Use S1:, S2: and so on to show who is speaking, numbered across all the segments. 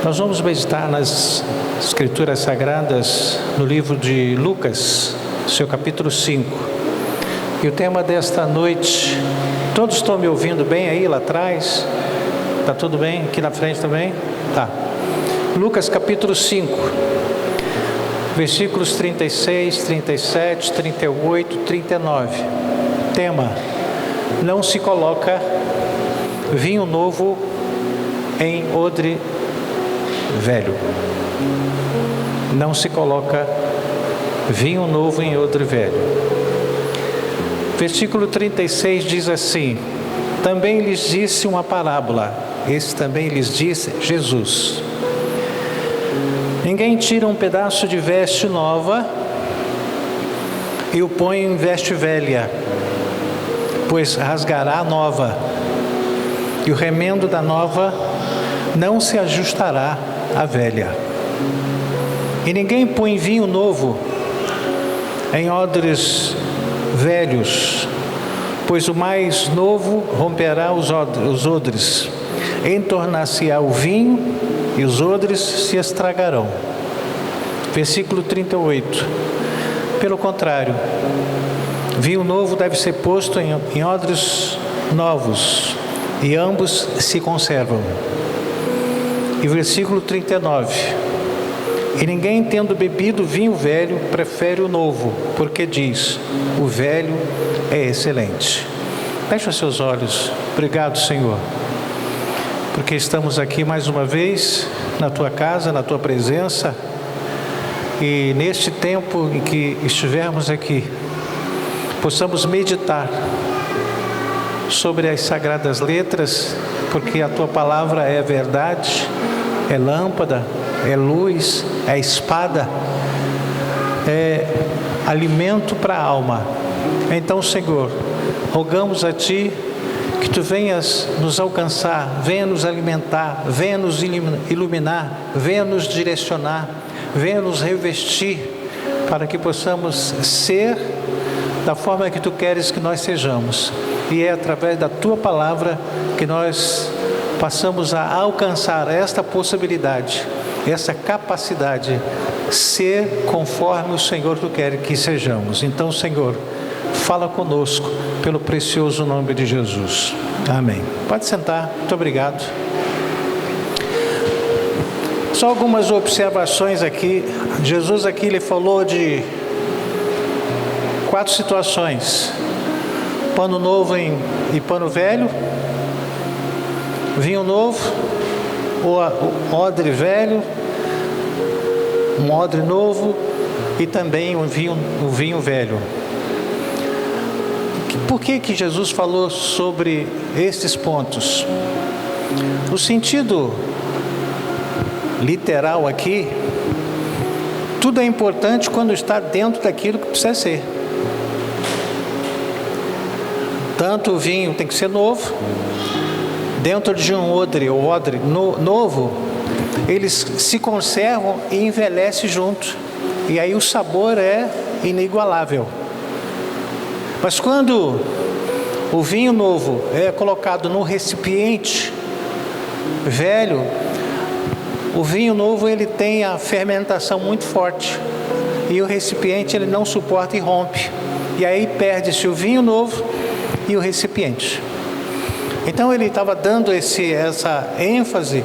S1: Nós vamos meditar nas Escrituras Sagradas no livro de Lucas, seu capítulo 5. E o tema desta noite, todos estão me ouvindo bem aí lá atrás? Está tudo bem? Aqui na frente também? Tá. Lucas capítulo 5, versículos 36, 37, 38, 39. Tema: não se coloca vinho novo em odre velho. Não se coloca vinho novo em odre velho. Versículo 36 diz assim: também lhes disse uma parábola. Esse também lhes disse Jesus. Ninguém tira um pedaço de veste nova e o põe em veste velha, pois rasgará a nova, e o remendo da nova não se ajustará à velha. E ninguém põe vinho novo em odres velhos, pois o mais novo romperá os odres, entornar-se-á o vinho e os odres se estragarão. Versículo 38. Pelo contrário, vinho novo deve ser posto em odres novos, e ambos se conservam. E versículo 39. E ninguém, tendo bebido vinho velho, prefere o novo, porque diz: o velho é excelente. Feche os seus olhos. Obrigado, Senhor, porque estamos aqui mais uma vez na Tua casa, na Tua presença, e neste tempo em que estivermos aqui, possamos meditar sobre as sagradas letras, porque a Tua palavra é verdade, é lâmpada, é luz, é espada, é alimento para a alma. Então, Senhor, rogamos a Ti que Tu venhas nos alcançar, venha nos alimentar, venha nos iluminar, venha nos direcionar, venha nos revestir, para que possamos ser da forma que Tu queres que nós sejamos. E é através da Tua palavra que nós passamos a alcançar esta possibilidade, essa capacidade, ser conforme o Senhor Tu quer que sejamos. Então, Senhor, fala conosco, pelo precioso nome de Jesus. Amém. Pode sentar. Muito obrigado. Só algumas observações aqui. Jesus aqui, Ele falou de 4 situações: pano novo e pano velho, vinho novo, o odre velho, um odre novo e também o vinho velho. Por que Jesus falou sobre estes pontos? O sentido literal aqui, tudo é importante quando está dentro daquilo que precisa ser. Tanto o vinho tem que ser novo, dentro de um odre novo, eles se conservam e envelhecem junto, e aí o sabor é inigualável. Mas quando o vinho novo é colocado no recipiente velho, o vinho novo ele tem a fermentação muito forte, e o recipiente ele não suporta e rompe, e aí perde-se o vinho novo e o recipiente. Então ele estava dando essa ênfase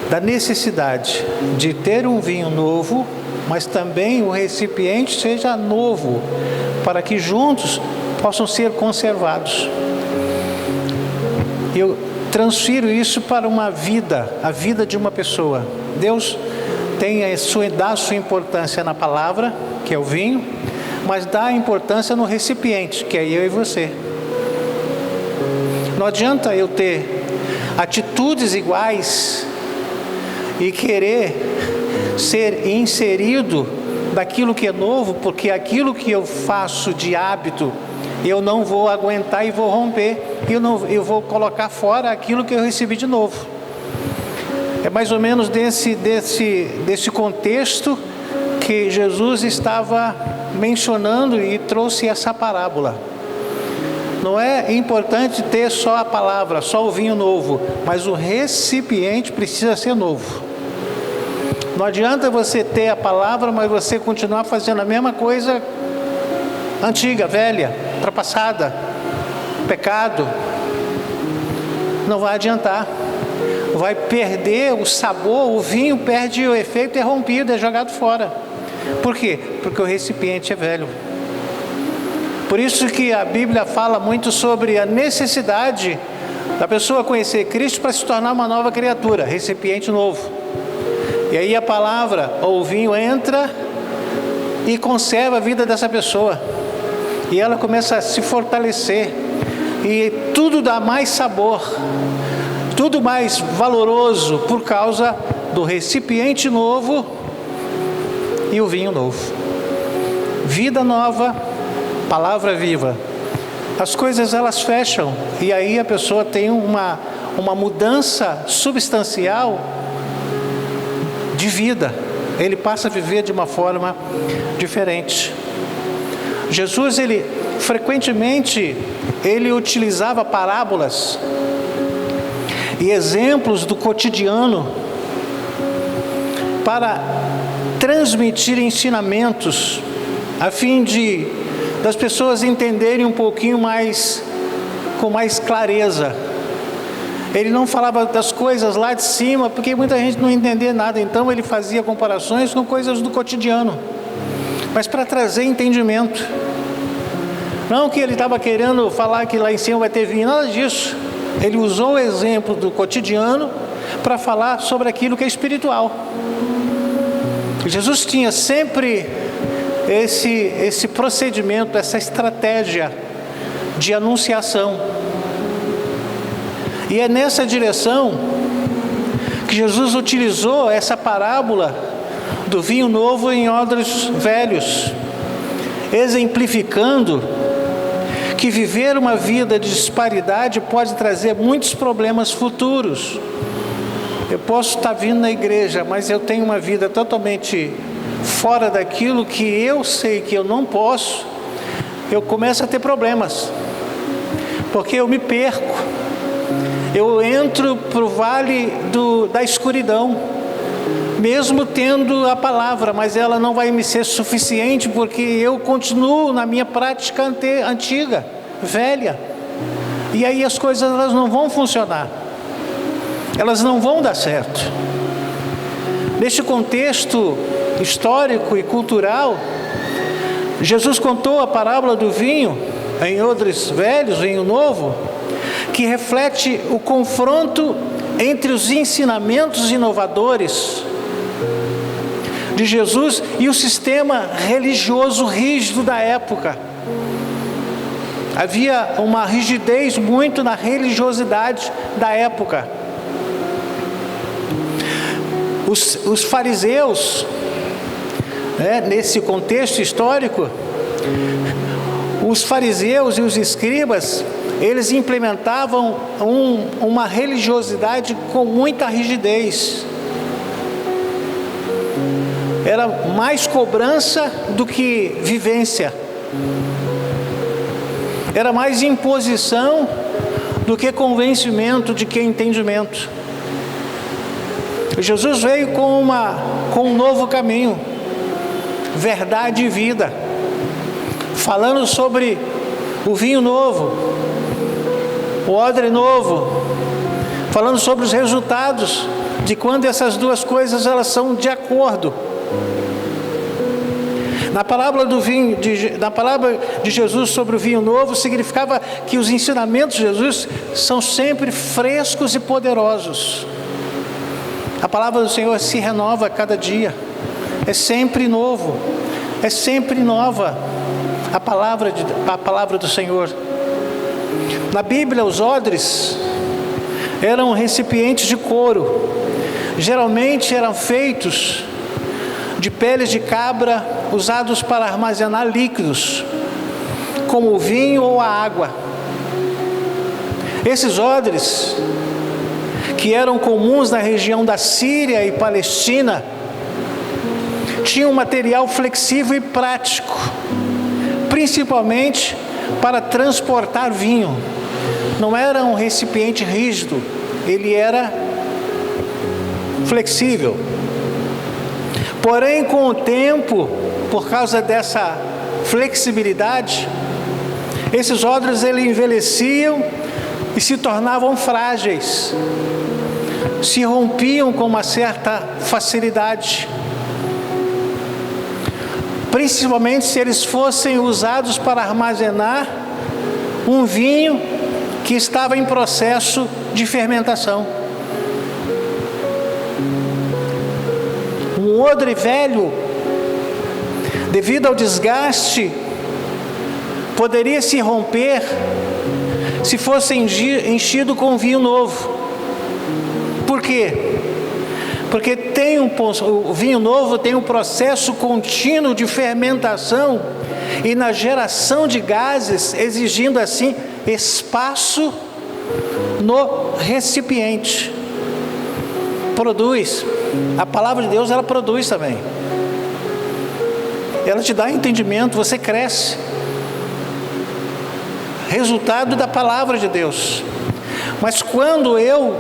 S1: da necessidade de ter um vinho novo, mas também o recipiente seja novo, para que juntos possam ser conservados. Eu transfiro isso para uma vida, a vida de uma pessoa. Deus dá a sua importância na palavra, que é o vinho, mas dá a importância no recipiente, que é eu e você. Não adianta eu ter atitudes iguais e querer ser inserido daquilo que é novo, porque aquilo que eu faço de hábito, eu não vou aguentar e vou romper, eu vou colocar fora aquilo que eu recebi de novo. É mais ou menos desse contexto que Jesus estava mencionando e trouxe essa parábola. Não é importante ter só a palavra, só o vinho novo, mas o recipiente precisa ser novo. Não adianta você ter a palavra, mas você continuar fazendo a mesma coisa antiga, velha, ultrapassada, pecado. Não vai adiantar. Vai perder o sabor, o vinho perde o efeito, é rompido, é jogado fora. Por quê? Porque o recipiente é velho. Por isso que a Bíblia fala muito sobre a necessidade da pessoa conhecer Cristo para se tornar uma nova criatura, recipiente novo. E aí a palavra ou o vinho entra e conserva a vida dessa pessoa. E ela começa a se fortalecer. E tudo dá mais sabor, tudo mais valoroso por causa do recipiente novo e o vinho novo. Vida nova, palavra viva. As coisas elas fecham e aí a pessoa tem uma mudança substancial de vida. Ele passa a viver de uma forma diferente. Jesus, ele frequentemente ele utilizava parábolas e exemplos do cotidiano para transmitir ensinamentos a fim das pessoas entenderem um pouquinho mais, com mais clareza. Ele não falava das coisas lá de cima, porque muita gente não entendia nada, então ele fazia comparações com coisas do cotidiano, mas para trazer entendimento. Não que ele estava querendo falar que lá em cima vai ter vinho, nada disso. Ele usou o exemplo do cotidiano para falar sobre aquilo que é espiritual. Jesus tinha sempre esse procedimento, essa estratégia de anunciação. E é nessa direção que Jesus utilizou essa parábola do vinho novo em odres velhos, exemplificando que viver uma vida de disparidade pode trazer muitos problemas futuros. Eu posso estar vindo na igreja, mas eu tenho uma vida totalmente fora daquilo que eu sei que eu não posso. Eu começo a ter problemas, porque eu me perco. Eu entro para o vale da escuridão, mesmo tendo a palavra, mas ela não vai me ser suficiente, porque eu continuo na minha prática antiga, velha. E aí as coisas elas não vão funcionar, elas não vão dar certo. Neste contexto histórico e cultural, Jesus contou a parábola do vinho em odres velhos, vinho novo, que reflete o confronto entre os ensinamentos inovadores de Jesus e o sistema religioso rígido da época. Havia uma rigidez muito na religiosidade da época. Os fariseus, nesse contexto histórico, os fariseus e os escribas, eles implementavam uma religiosidade com muita rigidez. Era mais cobrança do que vivência. Era mais imposição do que convencimento, de que entendimento. Jesus veio com um novo caminho, verdade e vida, falando sobre o vinho novo, o odre novo, falando sobre os resultados de quando essas duas coisas elas são de acordo. Na palavra de Jesus sobre o vinho novo, significava que os ensinamentos de Jesus são sempre frescos e poderosos. A palavra do Senhor se renova a cada dia, é sempre novo, é sempre nova a palavra do Senhor. Na Bíblia, os odres eram recipientes de couro, geralmente eram feitos de peles de cabra, usados para armazenar líquidos, como o vinho ou a água. Esses odres, que eram comuns na região da Síria e Palestina, tinham um material flexível e prático, principalmente para transportar vinho. Não era um recipiente rígido, ele era flexível. Porém, com o tempo, por causa dessa flexibilidade, esses odres eles envelheciam e se tornavam frágeis, se rompiam com uma certa facilidade, principalmente se eles fossem usados para armazenar um vinho que estava em processo de fermentação. Um odre velho, devido ao desgaste, poderia se romper se fosse enchido com vinho novo. Por quê? Porque o vinho novo tem um processo contínuo de fermentação e na geração de gases, exigindo assim espaço no recipiente. Produz. A palavra de Deus, ela produz também. Ela te dá entendimento, você cresce. Resultado da palavra de Deus. Mas quando eu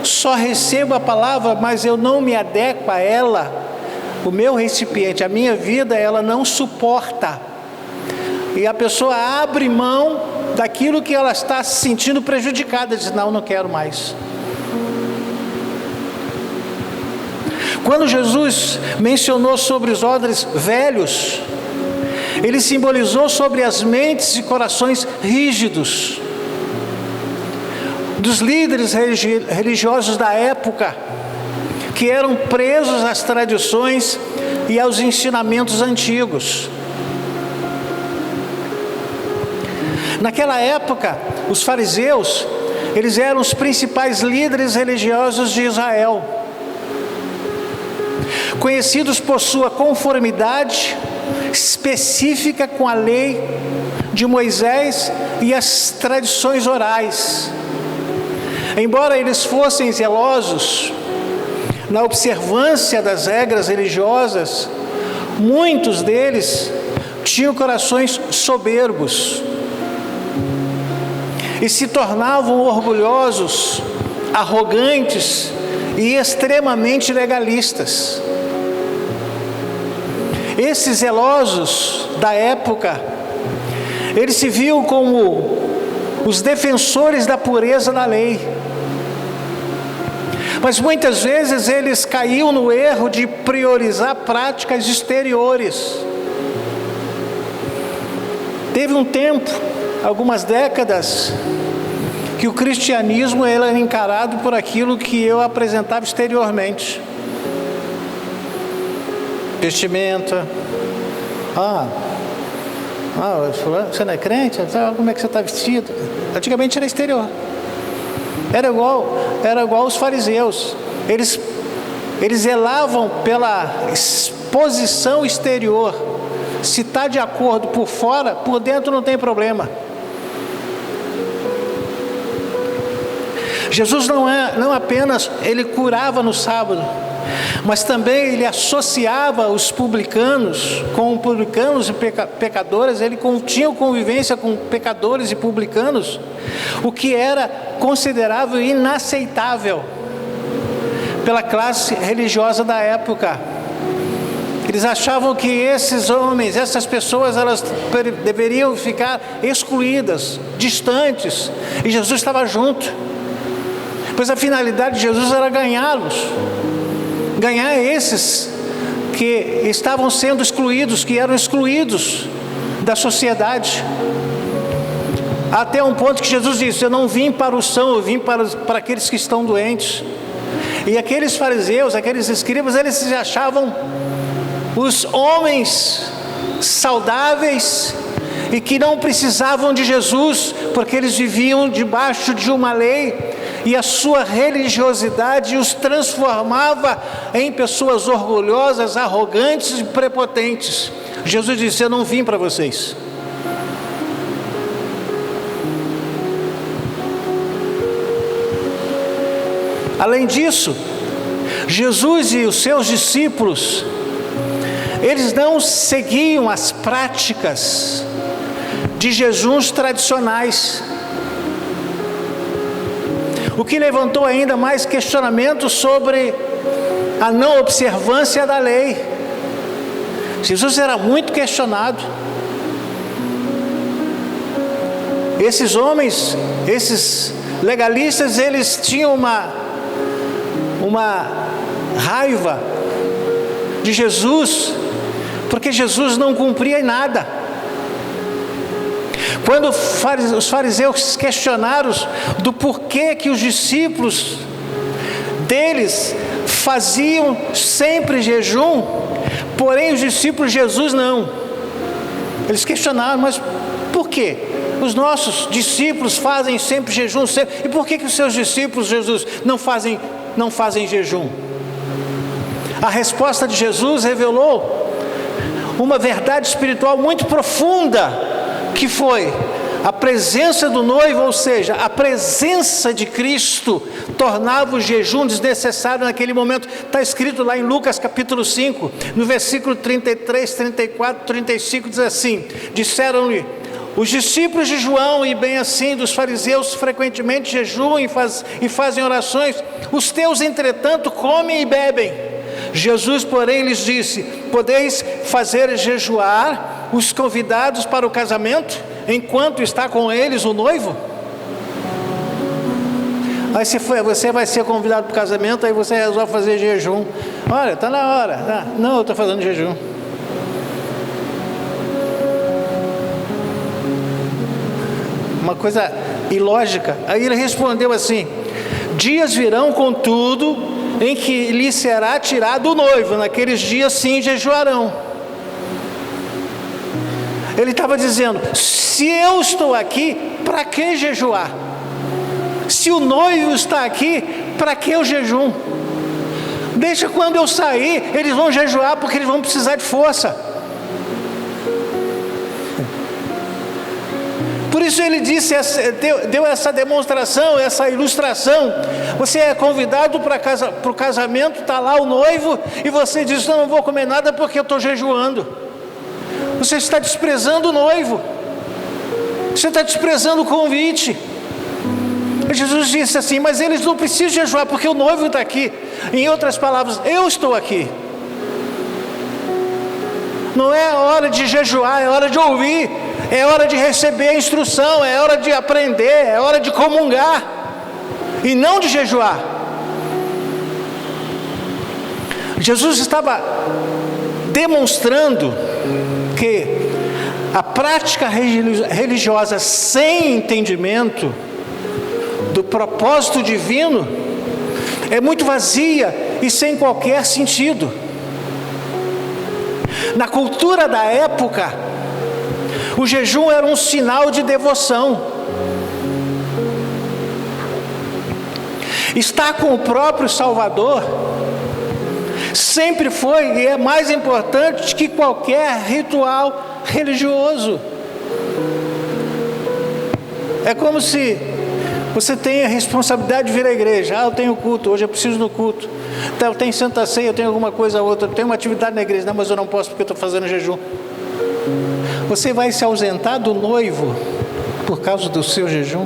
S1: só recebo a palavra, mas eu não me adequo a ela, o meu recipiente, a minha vida, ela não suporta. E a pessoa abre mão daquilo que ela está se sentindo prejudicada, diz: não quero mais. Quando Jesus mencionou sobre os odres velhos, ele simbolizou sobre as mentes e corações rígidos dos líderes religiosos da época, que eram presos às tradições e aos ensinamentos antigos. Naquela época, os fariseus, eles eram os principais líderes religiosos de Israel, conhecidos por sua conformidade específica com a lei de Moisés e as tradições orais. Embora eles fossem zelosos na observância das regras religiosas, muitos deles tinham corações soberbos e se tornavam orgulhosos, arrogantes e extremamente legalistas. Esses zelosos da época, eles se viam como os defensores da pureza da lei. Mas muitas vezes eles caíam no erro de priorizar práticas exteriores. Teve um tempo, algumas décadas, que o cristianismo era encarado por aquilo que eu apresentava exteriormente. Vestimenta. Você não é crente? Como é que você está vestido? Antigamente era exterior. Era igual os fariseus. Eles zelavam pela exposição exterior. Se está de acordo por fora, por dentro não tem problema. Jesus não apenas ele curava no sábado, mas também ele associava os publicanos com publicanos e pecadores. Ele tinha convivência com pecadores e publicanos, o que era considerável e inaceitável pela classe religiosa da época. Eles achavam que esses homens, essas pessoas, elas deveriam ficar excluídas, distantes, e Jesus estava junto. Pois a finalidade de Jesus era ganhá-los, ganhar esses que estavam sendo excluídos, que eram excluídos da sociedade. Até um ponto que Jesus disse: eu não vim para os sãos, eu vim para aqueles que estão doentes. E aqueles fariseus, aqueles escribas, eles se achavam os homens saudáveis e que não precisavam de Jesus, porque eles viviam debaixo de uma lei, e a sua religiosidade os transformava em pessoas orgulhosas, arrogantes e prepotentes. Jesus disse: eu não vim para vocês. Além disso, Jesus e os seus discípulos, eles não seguiam as práticas de jejuns tradicionais, o que levantou ainda mais questionamentos sobre a não observância da lei. Jesus era muito questionado. Esses homens, esses legalistas, eles tinham uma raiva de Jesus, porque Jesus não cumpria em nada. Quando os fariseus questionaram do porquê que os discípulos deles faziam sempre jejum, porém os discípulos de Jesus não. Eles questionaram, mas por quê? Os nossos discípulos fazem sempre jejum, sempre. E por que os seus discípulos, Jesus, não fazem jejum? A resposta de Jesus revelou uma verdade espiritual muito profunda, que foi a presença do noivo, ou seja, a presença de Cristo tornava o jejum desnecessário naquele momento. Está escrito lá em Lucas capítulo 5, no versículo 33, 34, 35, diz assim: disseram-lhe os discípulos de João, e bem assim dos fariseus, frequentemente jejuam e fazem orações, os teus entretanto comem e bebem. Jesus, porém, lhes disse: podeis fazer jejuar os convidados para o casamento, enquanto está com eles o noivo? Aí você vai ser convidado para o casamento, aí você resolve fazer jejum. Olha, está na hora. Ah, não, eu estou fazendo jejum. Uma coisa ilógica. Aí ele respondeu assim: dias virão, contudo, em que lhe será tirado o noivo, naqueles dias sim jejuarão. Ele estava dizendo: se eu estou aqui, para que jejuar? Se o noivo está aqui, para que o jejum? Deixa quando eu sair, eles vão jejuar, porque eles vão precisar de força. Por isso ele disse, deu essa demonstração, essa ilustração. Você é convidado para o casamento, está lá o noivo, e você diz: não vou comer nada porque eu estou jejuando. Você está desprezando o noivo, você está desprezando o convite. Jesus disse assim: mas eles não precisam jejuar, porque o noivo está aqui. Em outras palavras, eu estou aqui. Não é hora de jejuar, é hora de ouvir, é hora de receber a instrução, é hora de aprender, é hora de comungar, e não de jejuar. Jesus estava demonstrando que a prática religiosa sem entendimento do propósito divino é muito vazia e sem qualquer sentido. Na cultura da época, o jejum era um sinal de devoção. Estar com o próprio Salvador sempre foi e é mais importante que qualquer ritual religioso. É como se você tem a responsabilidade de vir à igreja. Eu tenho culto, hoje eu preciso do culto. Então, eu tenho Santa Ceia, eu tenho alguma coisa ou outra, eu tenho uma atividade na igreja. Não, mas eu não posso porque eu estou fazendo jejum. Você vai se ausentar do noivo por causa do seu jejum?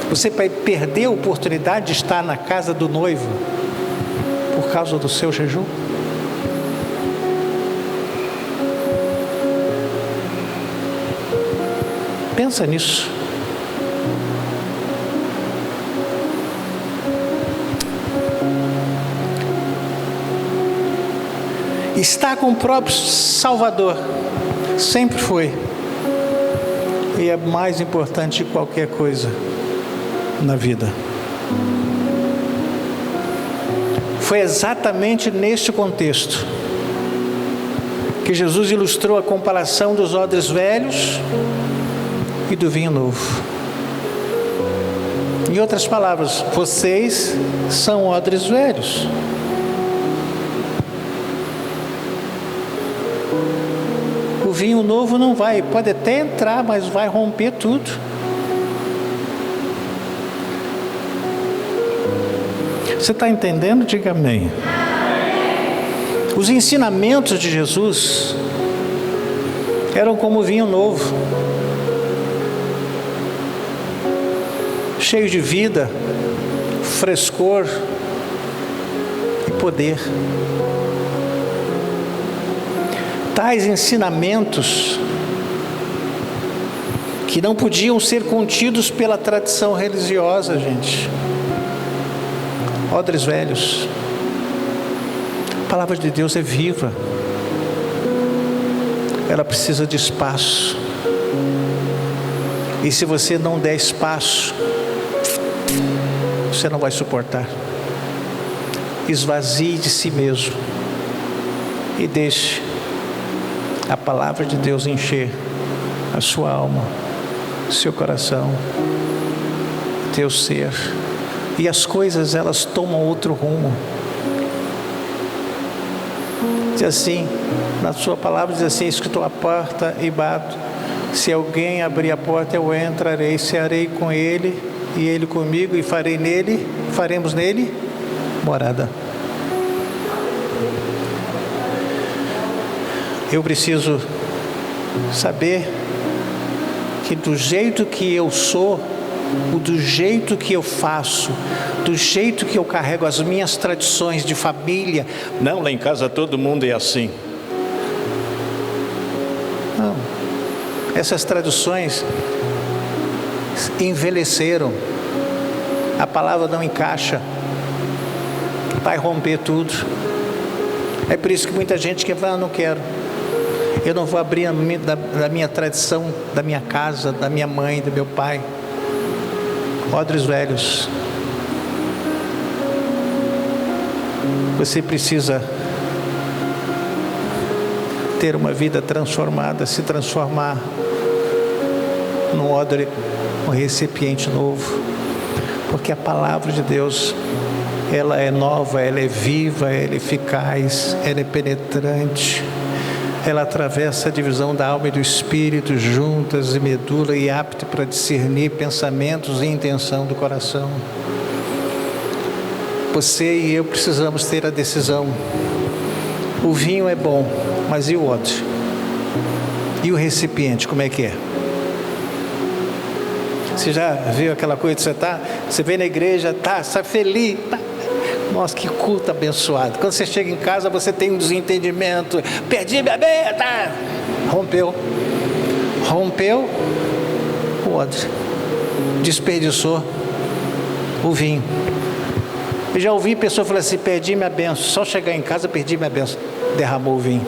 S1: Você vai perder a oportunidade de estar na casa do noivo por causa do seu jejum? Pensa nisso. Estar com o próprio Salvador sempre foi e é mais importante que qualquer coisa na vida. Foi exatamente neste contexto que Jesus ilustrou a comparação dos odres velhos e do vinho novo. Em outras palavras, vocês são odres velhos. O vinho novo não vai, pode até entrar, mas vai romper tudo. Você está entendendo? Diga amém. Os ensinamentos de Jesus eram como vinho novo, cheio de vida, frescor e poder. Tais ensinamentos que não podiam ser contidos pela tradição religiosa, gente. Odres velhos. A palavra de Deus é viva. Ela precisa de espaço. E se você não der espaço, você não vai suportar. Esvazie de si mesmo e deixe a palavra de Deus encher a sua alma, seu coração, teu ser. E as coisas, elas tomam outro rumo. Diz assim, na sua palavra diz assim: escuto a porta e bato. Se alguém abrir a porta, eu entrarei, cearei com ele e ele comigo, e faremos nele morada. Eu preciso saber que do jeito que eu sou, do jeito que eu faço, do jeito que eu carrego as minhas tradições de família, não, lá em casa todo mundo é assim. Não. Essas tradições envelheceram. A palavra não encaixa. Vai romper tudo. É por isso que muita gente quer falar: não quero. Eu não vou abrir da minha tradição, da minha casa, da minha mãe, do meu pai. Odres velhos. Você precisa ter uma vida transformada, se transformar num odre, um recipiente novo, porque a palavra de Deus, ela é nova, ela é viva, ela é eficaz, ela é penetrante, ela atravessa a divisão da alma e do espírito, juntas e medula, e apta para discernir pensamentos e intenção do coração. Você e eu precisamos ter a decisão. O vinho é bom, mas e o outro? E o recipiente, como é que é? Você já viu aquela coisa que você vem na igreja, está feliz, nossa, que culto abençoado. Quando você chega em casa, você tem um desentendimento, perdi minha meta, rompeu o odre, desperdiçou o vinho. Eu já ouvi pessoa falar assim: perdi minha bênção, só chegar em casa perdi minha bênção, derramou o vinho.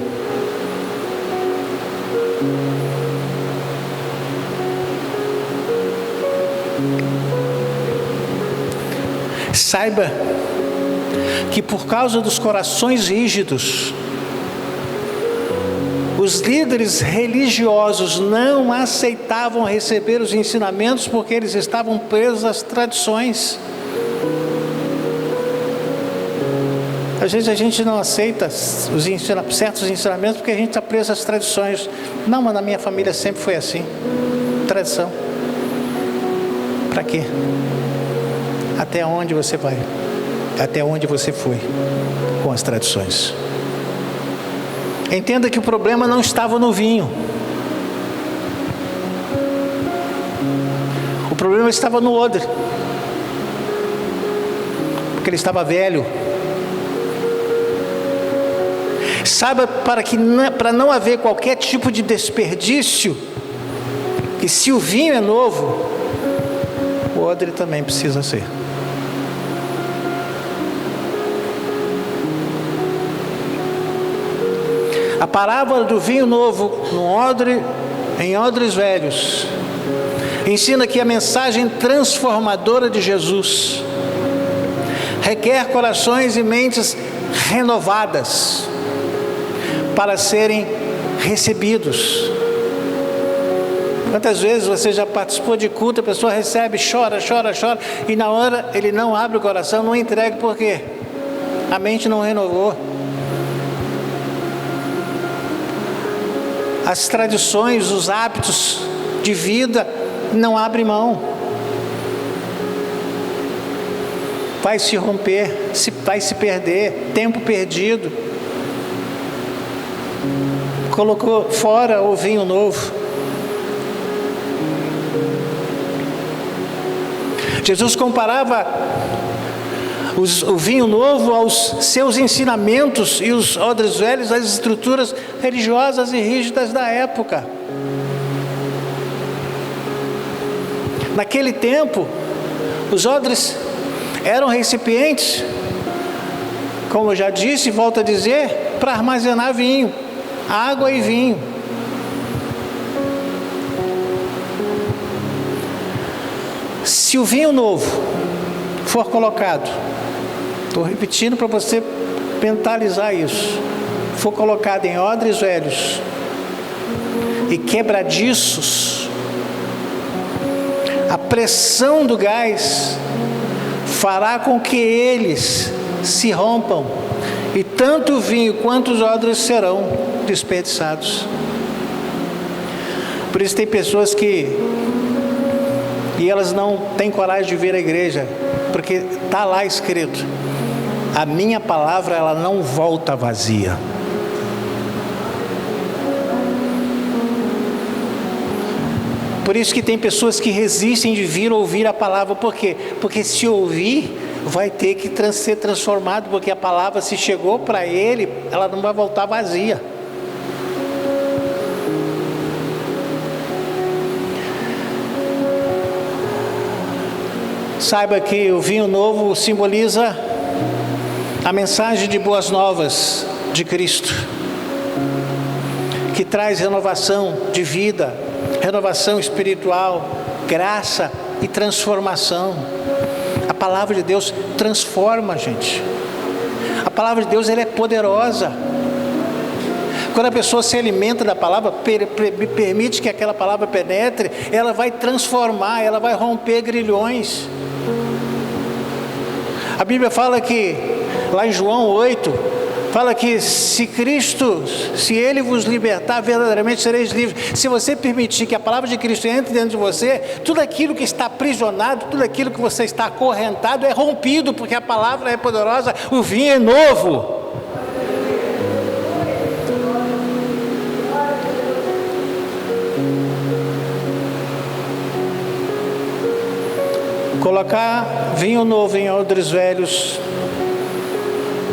S1: Saiba que por causa dos corações rígidos, os líderes religiosos não aceitavam receber os ensinamentos, porque eles estavam presos às tradições. Às vezes a gente não aceita certos ensinamentos porque a gente está preso às tradições. Não, mas na minha família sempre foi assim. Tradição. Para quê? Até onde você vai? Até onde você foi com as tradições? Entenda que o problema não estava no vinho. O problema estava no odre. Porque ele estava velho. Saiba para não haver qualquer tipo de desperdício, que se o vinho é novo, o odre também precisa ser. A parábola do vinho novo em odres velhos ensina que a mensagem transformadora de Jesus requer corações e mentes renovadas para serem recebidos. Quantas vezes você já participou de culto, a pessoa recebe, chora, e na hora ele não abre o coração, não entrega, por quê? A mente não renovou. As tradições, os hábitos de vida não abrem mão. Vai se romper, vai se perder, tempo perdido. Colocou fora o vinho novo. Jesus comparava o vinho novo aos seus ensinamentos e os odres velhos às estruturas religiosas e rígidas da época. Naquele tempo, os odres eram recipientes, como eu já disse e volto a dizer, para armazenar vinho, água e vinho. Se o vinho novo for colocado, estou repetindo para você mentalizar isso, for colocado em odres velhos e quebradiços, a pressão do gás fará com que eles se rompam, e tanto o vinho quanto os odres serão desperdiçados. Por isso tem pessoas e elas não têm coragem de vir à igreja, porque está lá escrito: a minha palavra, ela não volta vazia. Por isso que tem pessoas que resistem de vir ouvir a palavra. Por quê? Porque se ouvir, vai ter que ser transformado, porque a palavra, se chegou para ele, ela não vai voltar vazia. Saiba que o vinho novo simboliza a mensagem de boas novas de Cristo, que traz renovação de vida, renovação espiritual, graça e transformação. A palavra de Deus transforma a gente. A palavra de Deus, ela é poderosa. Quando a pessoa se alimenta da palavra, permite que aquela palavra penetre, ela vai transformar, ela vai romper grilhões. A Bíblia fala que, lá em João 8, fala que se Cristo, se Ele vos libertar, verdadeiramente sereis livres. Se você permitir que a palavra de Cristo entre dentro de você, tudo aquilo que está aprisionado, tudo aquilo que você está acorrentado é rompido, porque a palavra é poderosa, o vinho é novo. Colocar vinho novo em odres velhos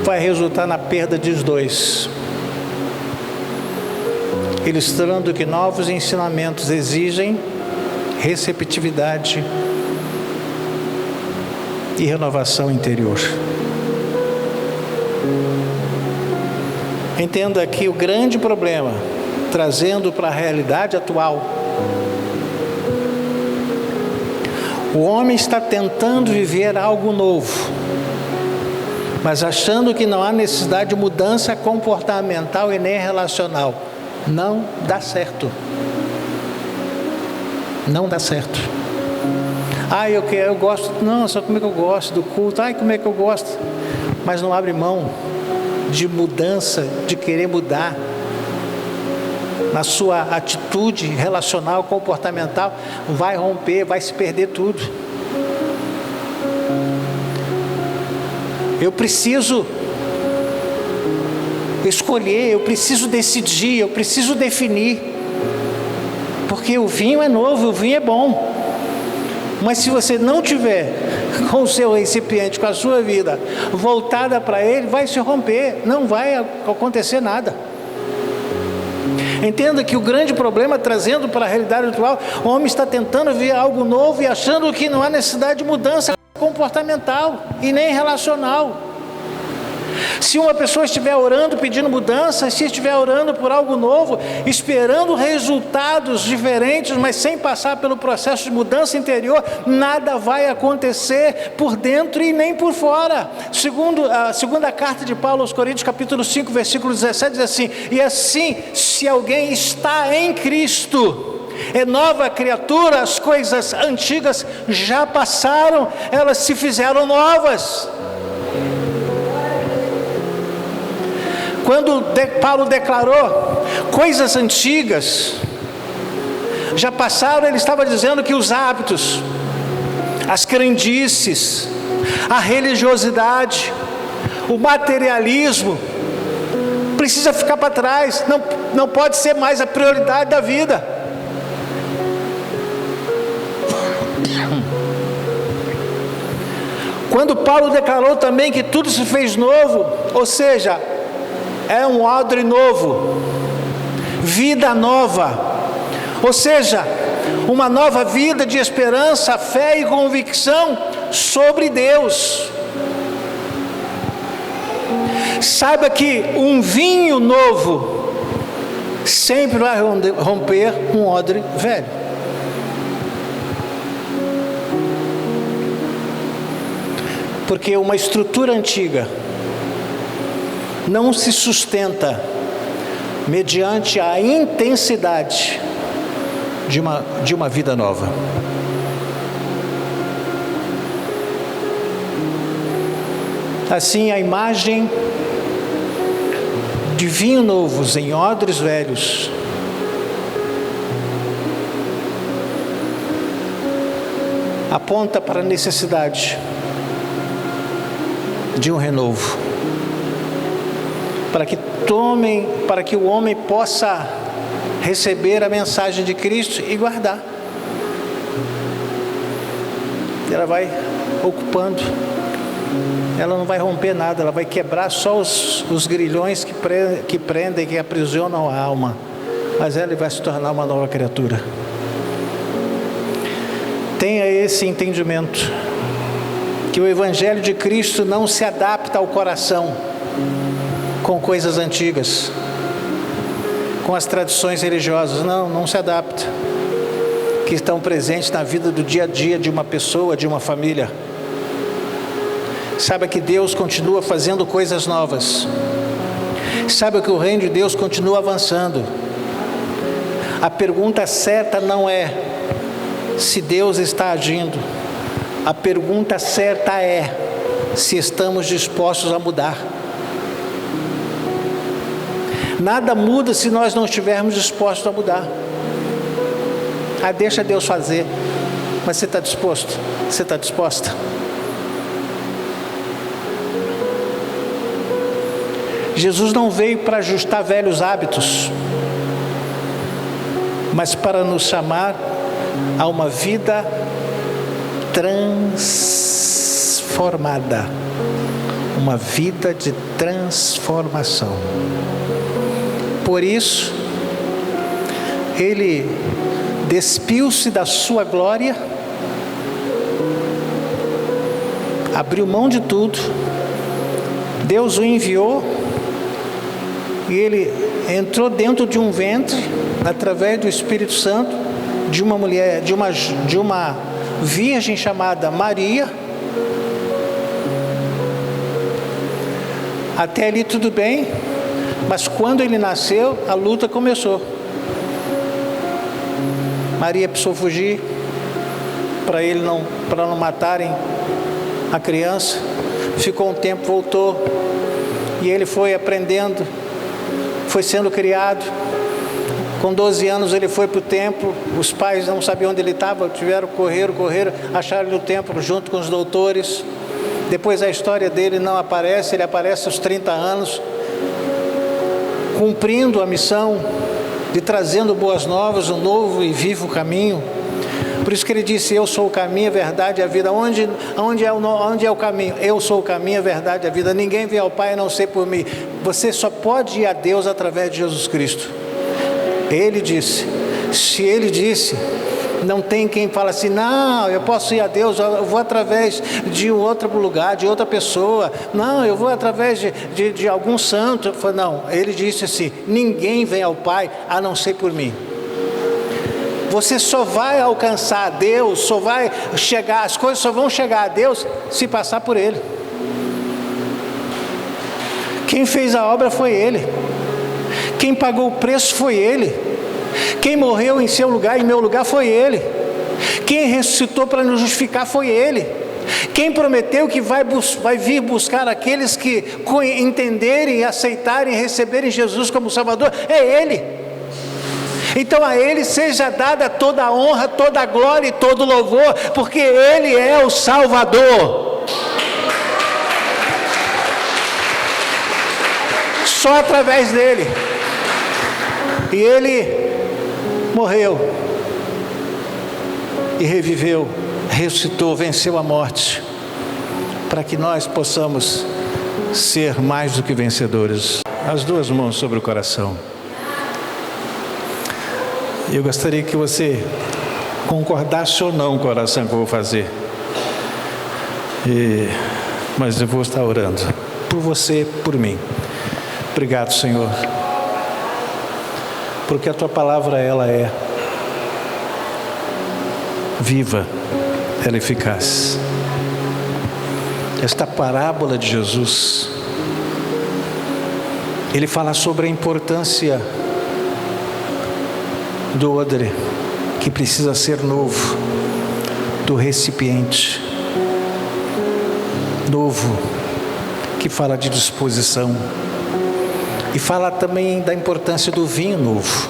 S1: vai resultar na perda dos dois, ilustrando que novos ensinamentos exigem receptividade e renovação interior. Entenda aqui o grande problema, trazendo para a realidade atual. O homem está tentando viver algo novo, mas achando que não há necessidade de mudança comportamental e nem relacional. Não dá certo. Não dá certo. Eu gosto. Não, só como é que eu gosto do culto. Como é que eu gosto. Mas não abre mão de mudança, de querer mudar na sua atitude relacional, comportamental. Vai romper, vai se perder tudo. Eu preciso escolher, eu preciso decidir, eu preciso definir. Porque o vinho é novo, o vinho é bom. Mas se você não tiver com o seu recipiente, com a sua vida voltada para ele, vai se romper, não vai acontecer nada. Entenda que o grande problema, trazendo para a realidade atual, o homem está tentando ver algo novo e achando que não há necessidade de mudança comportamental e nem relacional. Se uma pessoa estiver orando, pedindo mudança, se estiver orando por algo novo, esperando resultados diferentes, mas sem passar pelo processo de mudança interior, nada vai acontecer por dentro e nem por fora. A segunda carta de Paulo aos Coríntios, capítulo 5, versículo 17, diz assim: e assim, se alguém está em Cristo, é nova criatura, as coisas antigas já passaram, elas se fizeram novas. Quando Paulo declarou coisas antigas já passaram, ele estava dizendo que os hábitos, as crendices, a religiosidade, o materialismo precisa ficar para trás, não pode ser mais a prioridade da vida. Quando Paulo declarou também que tudo se fez novo, ou seja, é um odre novo, vida nova, ou seja, uma nova vida de esperança, fé e convicção sobre Deus. Saiba que um vinho novo sempre vai romper um odre velho. Porque uma estrutura antiga não se sustenta mediante a intensidade de uma vida nova. Assim, a imagem de vinho novos em odres velhos aponta para a necessidade de um renovo, para que o homem possa receber a mensagem de Cristo e guardar. Ela vai ocupando, ela não vai romper nada, ela vai quebrar só os grilhões que prendem, que aprisionam a alma, mas ela vai se tornar uma nova criatura. Tenha esse entendimento, que o Evangelho de Cristo não se adapta ao coração com coisas antigas, com as tradições religiosas, não se adapta, que estão presentes na vida do dia a dia de uma pessoa, de uma família. Saiba que Deus continua fazendo coisas novas, saiba que o reino de Deus continua avançando. A pergunta certa não é se Deus está agindo, a pergunta certa é se estamos dispostos a mudar. Nada muda se nós não estivermos dispostos a mudar. Deixa Deus fazer, mas você está disposto? Você está disposta? Jesus não veio para ajustar velhos hábitos, mas para nos chamar a uma vida transformada, uma vida de transformação. Por isso, Ele despiu-se da sua glória, abriu mão de tudo, Deus o enviou, e Ele entrou dentro de um ventre, através do Espírito Santo, de uma mulher, de uma virgem chamada Maria. Até ali tudo bem, mas quando ele nasceu, a luta começou. Maria precisou fugir para não matarem a criança. Ficou um tempo, voltou, e ele foi aprendendo, foi sendo criado. Com 12 anos ele foi para o templo, os pais não sabiam onde ele estava, tiveram correr, acharam ele no templo junto com os doutores. Depois a história dele não aparece, ele aparece aos 30 anos, cumprindo a missão de trazendo boas novas, um novo e vivo caminho. Por isso que ele disse: eu sou o caminho, a verdade e a vida. Onde é o caminho? Eu sou o caminho, a verdade e a vida. Ninguém vem ao Pai a não ser por mim. Você só pode ir a Deus através de Jesus Cristo. Ele disse, se Ele disse, não tem quem fala assim: não, eu posso ir a Deus, eu vou através de outro lugar, de outra pessoa, não, eu vou através de algum santo. Não, Ele disse assim: ninguém vem ao Pai a não ser por mim. Você só vai alcançar a Deus, só vai chegar, as coisas só vão chegar a Deus se passar por Ele. Quem fez a obra foi Ele. Quem pagou o preço foi Ele. Quem morreu em seu lugar, em meu lugar, foi Ele. Quem ressuscitou para nos justificar foi Ele. Quem prometeu que vai vir buscar aqueles que entenderem, aceitarem, receberem Jesus como Salvador, é Ele. Então a Ele seja dada toda a honra, toda a glória e todo o louvor, porque Ele é o Salvador. Só através dele. E Ele morreu e reviveu, ressuscitou, venceu a morte, para que nós possamos ser mais do que vencedores. As duas mãos sobre o coração. Eu gostaria que você concordasse ou não com a oração que eu vou fazer. Mas eu vou estar orando por você, por mim. Obrigado, Senhor, porque a Tua palavra, ela é viva, ela é eficaz. Esta parábola de Jesus, ele fala sobre a importância do odre, que precisa ser novo, do recipiente novo, que fala de disposição, e fala também da importância do vinho novo,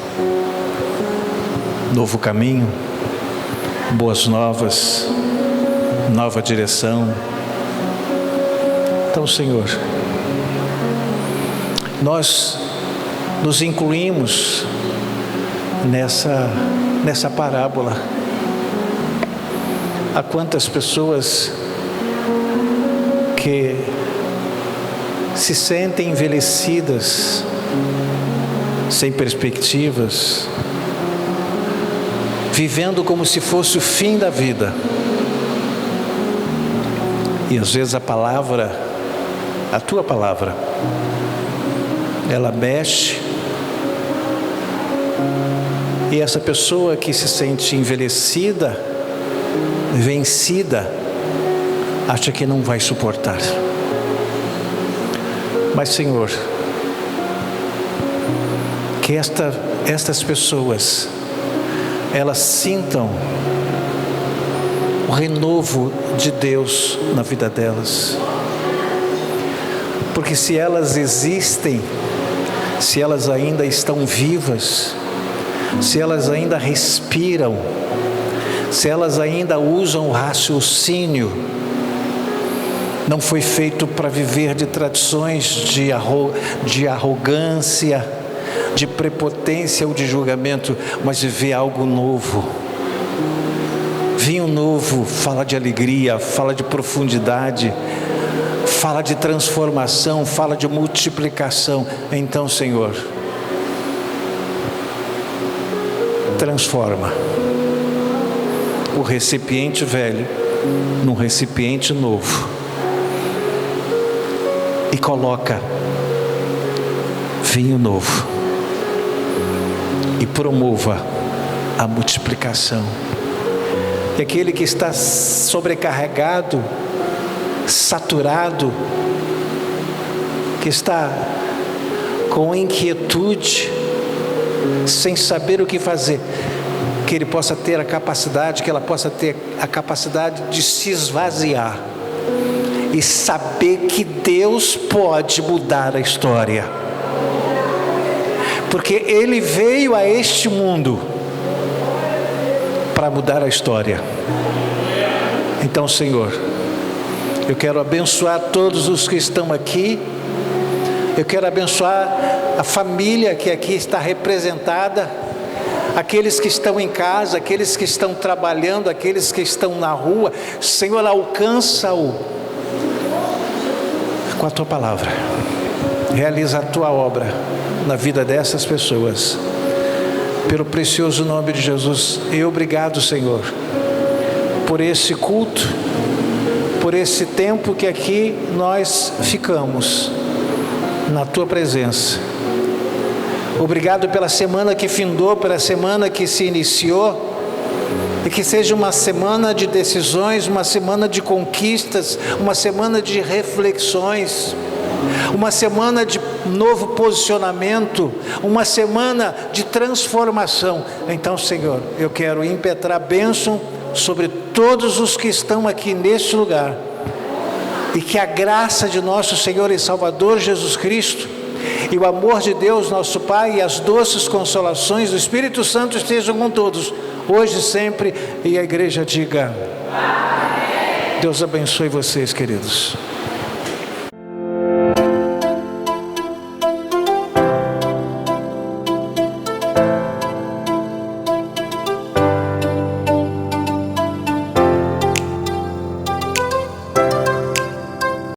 S1: novo caminho, boas novas, nova direção. Então, Senhor, nós nos incluímos nessa parábola. Há quantas pessoas que se sentem envelhecidas, sem perspectivas, vivendo como se fosse o fim da vida. E às vezes a Tua palavra, ela mexe, e essa pessoa que se sente envelhecida, vencida, acha que não vai suportar. Mas, Senhor, que estas pessoas, elas sintam o renovo de Deus na vida delas. Porque se elas existem, se elas ainda estão vivas, se elas ainda respiram, se elas ainda usam o raciocínio, não foi feito para viver de tradições de arrogância, de prepotência ou de julgamento, mas viver algo novo. Vinho novo fala de alegria, fala de profundidade, fala de transformação, fala de multiplicação. Então, Senhor, transforma o recipiente velho num recipiente novo e coloca vinho novo e promova a multiplicação. E aquele que está sobrecarregado, saturado, que está com inquietude, sem saber o que fazer, que ele possa ter a capacidade, que ela possa ter a capacidade de se esvaziar e saber que Deus pode mudar a história, porque Ele veio a este mundo para mudar a história. Então, Senhor, eu quero abençoar todos os que estão aqui. Eu quero abençoar a família que aqui está representada, aqueles que estão em casa, aqueles que estão trabalhando, aqueles que estão na rua. Senhor, alcança-o com a Tua palavra. Realiza a Tua obra na vida dessas pessoas. Pelo precioso nome de Jesus. E obrigado, Senhor, por esse culto, por esse tempo que aqui nós ficamos na Tua presença. Obrigado pela semana que findou, pela semana que se iniciou, e que seja uma semana de decisões, uma semana de conquistas, uma semana de reflexões, uma semana de novo posicionamento, uma semana de transformação. Então, Senhor, eu quero impetrar bênção sobre todos os que estão aqui neste lugar, e que a graça de nosso Senhor e Salvador Jesus Cristo, e o amor de Deus nosso Pai, e as doces consolações do Espírito Santo estejam com todos, hoje e sempre. E a igreja diga: Deus abençoe vocês, queridos.